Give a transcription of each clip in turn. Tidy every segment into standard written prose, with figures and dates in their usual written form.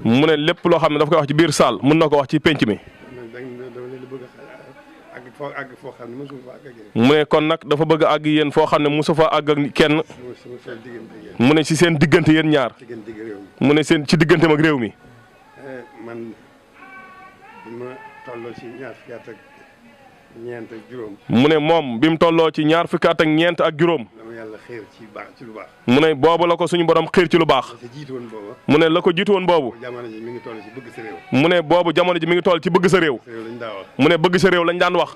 mu ne lépp loo xam ne daf koy wax ci biir saal mën na ko wax ci penc mi. mu ne kon nag dafa bëgg a àgg yéen foo xam ne mosu fa àgg ak kenn. mu ne ci seen diggante yéen ñaar. mu ne seen ci digganteem ak réew mi. man ma tolloo ci ñaar fukki at ak ñeent ak juróom. mu ne moom bi mu tolloo ci ñaar fukki at ak ñeent ak juróom. dama yàlla xiir ci baax ci lu baax. mu ne boobu la ko suñu borom xiir ci lu baax. mu ne la ko jiitu woon boobu. jamono ji mi ngi toll ci bëgg sa réew. mu ne boobu jamono ji mi ngi toll ci bëgg sa réew. mu ne bëgg sa réew lañ daan wax.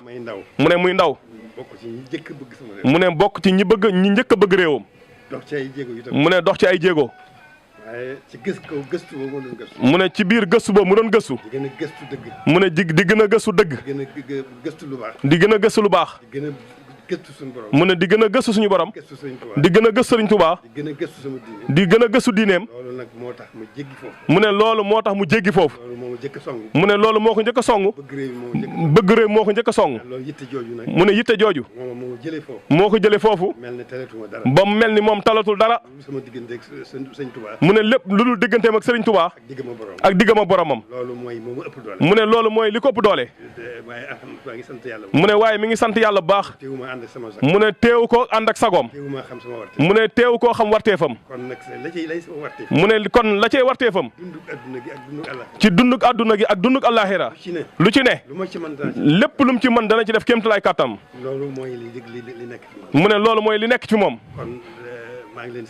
mu ne muy ndaw. bokk ci ñi njëkk a bëgg sama réew. mu ne bokk ci ñi njëkk a bëgg réewam. dox ci ay jéego itam. mu ne dox ci ay jéego. waaye ci gëstu boobu mu doon gëstu. mu ne ci biir gëstu boobu mu doon gëstu. di gën a gëstu dëgg. mu ne di gën a gëstu dëgg. di gën a gëstu lu baax. di gën a gëstu lu baax. di gën a gëstu suñu borom. mu ne di gën a gëstu suñu borom. di gën a gëstu Sëriñ Tuubaa. di gën a gëstu sama diine. di gën a gëstu diineem. loolu nag moo tax mu jéggi foofu. mu ne loolu moo tax mu jéggi foofu. loolu moo njëkk a song. mu ne loolu moo ko njëkk a song. bëgg réew moo ko njëkk a song. loolu yitte jooju nag. mu ne yitte jooju. moo jëlee foofu. moo ko jëlee foofu. mel ni talatuma dara. ba mu mel ni moom talatul dara. sama diggante ak Sëriñ Tuubaa. mu ne lépp lu dul digganteem ak Sëriñ Tuubaa. ak diggam ak boromam. loolu mooy moo ma ëpp doole. mu ne loolu mooy li ko ëpp doole. waaye maa ngi sant yàlla. mu ne waaye mi ngi sant yàlla bu baax. teewuma ànd ak sama sago. mu ne teewu ko ànd ak sagoom. teewuma xam sama warteef. mu ne teewu koo xam warteefam. kon nag la cay lay sama warteef. mu ne kon la cay warteefam. dunduk adduna gi ak dunduk àllaaxira. ci dunduk adduna gi ak dunduk àllaaxira. lu ci ne. lu ma ci mën lépp lu mu ci mën dana ci def kéemtalaay kàttam. loolu mooy li nekk ci moom. mu ne loolu mooy li nekk ci moom. kon maa ngi leen